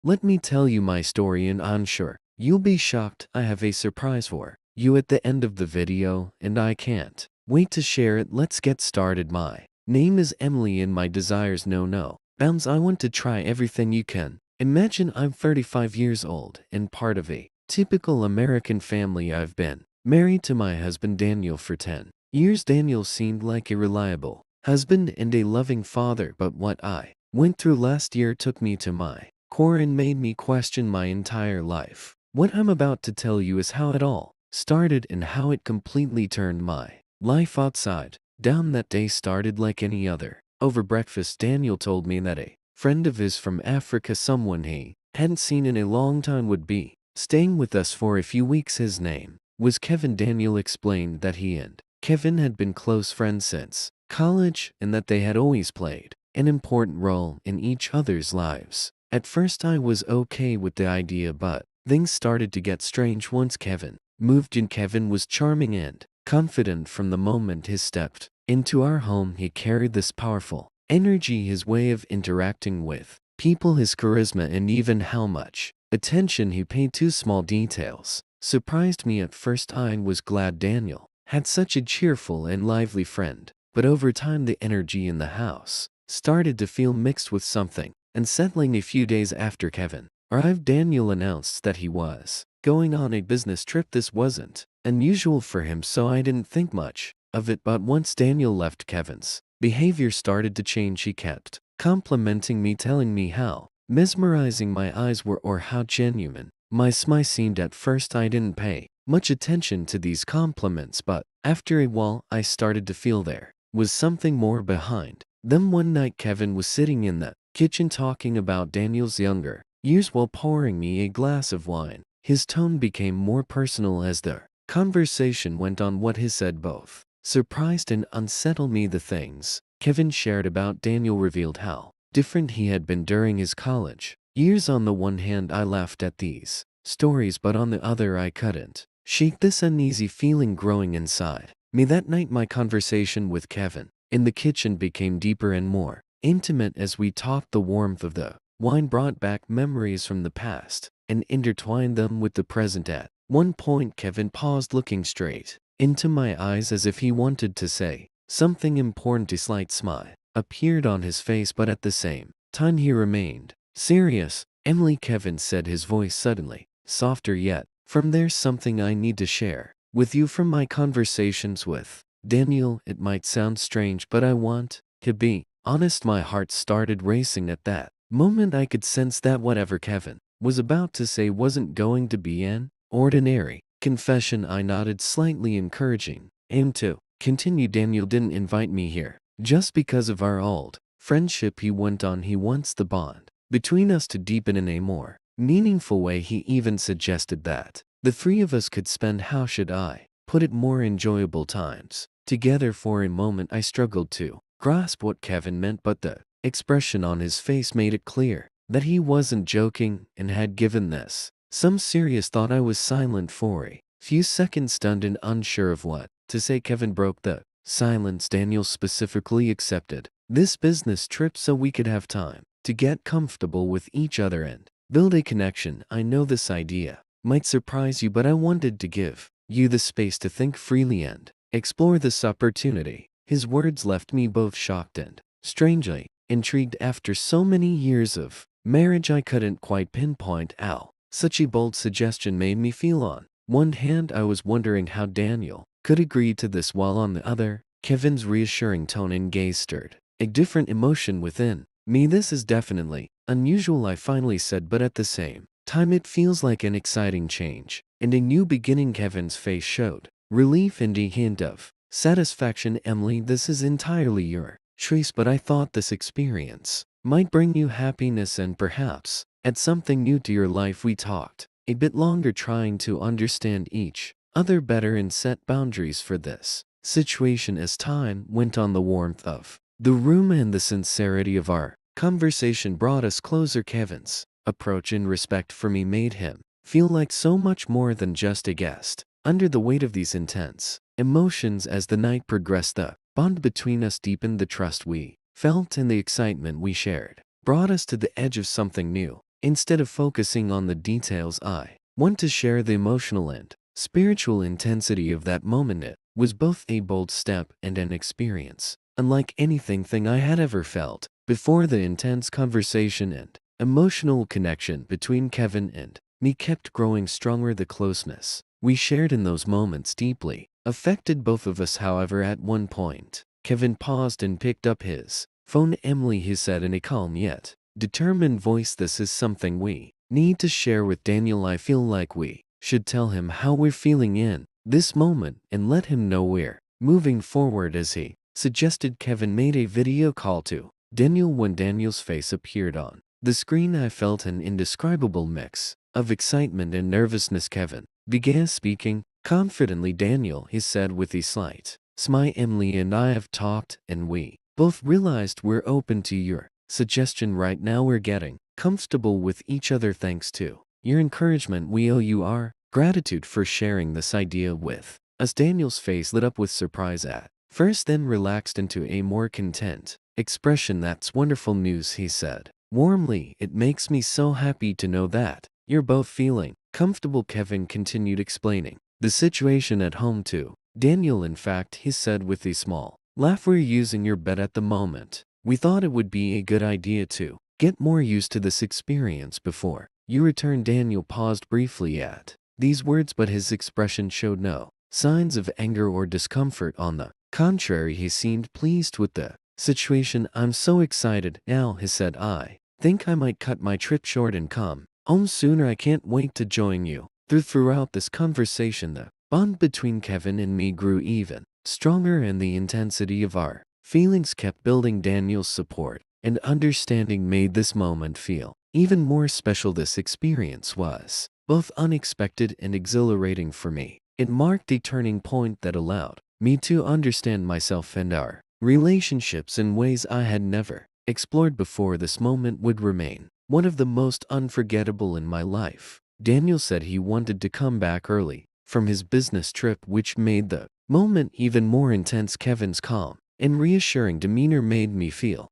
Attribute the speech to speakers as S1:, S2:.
S1: Let me tell you my story, and I'm sure you'll be shocked. I have a surprise for you at the end of the video, and I can't wait to share it. Let's get started. My name is Emily, and my desires know no bounds. I want to try everything you can imagine. I'm 35 years old and part of a typical American family. I've been married to my husband Daniel for 10 years. Daniel seemed like a reliable husband and a loving father, but what I went through last year took me to my core and made me question my entire life. What I'm about to tell you is how it all started and how it completely turned my life upside down. That day started like any other. Over breakfast, Daniel told me that a friend of his from Africa, someone he hadn't seen in a long time, would be staying with us for a few weeks. His name was Kevin. Daniel explained that he and Kevin had been close friends since college and that they had always played an important role in each other's lives. At first I was okay with the idea, but things started to get strange once Kevin moved in. Kevin was charming and confident from the moment he stepped into our home. He carried this powerful energy, his way of interacting with people, his charisma, and even how much attention he paid to small details surprised me. At first I was glad Daniel had such a cheerful and lively friend, but over time the energy in the house started to feel mixed with something unsettling. A few days after Kevin arrived, Daniel announced that he was going on a business trip. This wasn't unusual for him, so I didn't think much of it, but once Daniel left, Kevin's behavior started to change. He kept complimenting me, telling me how mesmerizing my eyes were or how genuine my smile seemed. At first I didn't pay much attention to these compliments, but after a while I started to feel there was something more behind them. One night Kevin was sitting in the kitchen talking about Daniel's younger years while pouring me a glass of wine. His tone became more personal as the conversation went on. What he said both surprised and unsettled me. The things Kevin shared about Daniel revealed how different he had been during his college years. On the one hand, I laughed at these stories, but on the other, I couldn't shake this uneasy feeling growing inside me. That night, my conversation with Kevin in the kitchen became deeper and more intimate as we talked. The warmth of the wine brought back memories from the past and intertwined them with the present. At one point, Kevin paused, looking straight into my eyes as if he wanted to say something important. A slight smile appeared on his face, but at the same time he remained serious. "Emily," Kevin said, his voice suddenly softer yet firm, "there's something I need to share with you from my conversations with Daniel. It might sound strange, but I want to be honest." My heart started racing at that moment. I could sense that whatever Kevin was about to say wasn't going to be an ordinary confession. I nodded slightly, encouraging him to continue. "Daniel didn't invite me here just because of our old friendship," he went on. "He wants the bond between us to deepen in a more meaningful way. He even suggested that the three of us could spend, how should I put it, more enjoyable times together." For a moment I struggled to grasp what Kevin meant, but the expression on his face made it clear that he wasn't joking and had given this some serious thought. I was silent for a few seconds, stunned and unsure of what to say. Kevin broke the silence. "Daniel specifically accepted this business trip so we could have time to get comfortable with each other and build a connection. I know this idea might surprise you, but I wanted to give you the space to think freely and explore this opportunity." His words left me both shocked and strangely intrigued. After so many years of marriage, I couldn't quite pinpoint how such a bold suggestion made me feel. On one hand, I was wondering how Daniel could agree to this, while on the other, Kevin's reassuring tone and gaze stirred a different emotion within me. "This is definitely unusual," I finally said, "but at the same time it feels like an exciting change and a new beginning." Kevin's face showed relief and a hint of satisfaction. "Emily, this is entirely your choice, but I thought this experience might bring you happiness and perhaps add something new to your life." We talked a bit longer, trying to understand each other better and set boundaries for this situation. As time went on, the warmth of the room and the sincerity of our conversation brought us closer. Kevin's approach and respect for me made him feel like so much more than just a guest. Under the weight of these intense emotions, as the night progressed, the bond between us deepened. The trust we felt and the excitement we shared brought us to the edge of something new. Instead of focusing on the details, I want to share the emotional and spiritual intensity of that moment. It was both a bold step and an experience unlike anything I had ever felt before. The intense conversation and emotional connection between Kevin and me kept growing stronger. The closeness we shared in those moments deeply affected both of us. However, at one point, Kevin paused and picked up his phone. Emily, he said in a calm yet determined voice, this is something we need to share with Daniel. I feel like we should tell him how we're feeling in this moment and let him know we're moving forward. As he suggested, Kevin made a video call to Daniel. When Daniel's face appeared on the screen, I felt an indescribable mix of excitement and nervousness. Kevin began speaking confidently. Daniel, he said with a slight smile, Emily and I have talked, and we both realized we're open to your suggestion right now. We're getting comfortable with each other thanks to your encouragement. We owe you our gratitude for sharing this idea with us. Daniel's face lit up with surprise at first, then relaxed into a more content expression. That's wonderful news, he said warmly. It makes me so happy to know that you're both feeling comfortable. Kevin continued explaining the situation at home to Daniel. In fact, he said with a small laugh, we're using your bed at the moment. We thought it would be a good idea to get more used to this experience before you return. Daniel paused briefly at these words, but his expression showed no signs of anger or discomfort. On the contrary, he seemed pleased with the situation. I'm so excited now, he said. I think I might cut my trip short and come home sooner. I can't wait to join you. Throughout this conversation, the bond between Kevin and me grew even stronger, and the intensity of our feelings kept building. Daniel's support and understanding made this moment feel even more special. This experience was both unexpected and exhilarating for me. It marked a turning point that allowed me to understand myself and our relationships in ways I had never explored before. This moment would remain one of the most unforgettable in my life. Daniel said he wanted to come back early from his business trip, which made the moment even more intense. Kevin's calm and reassuring demeanor made me feel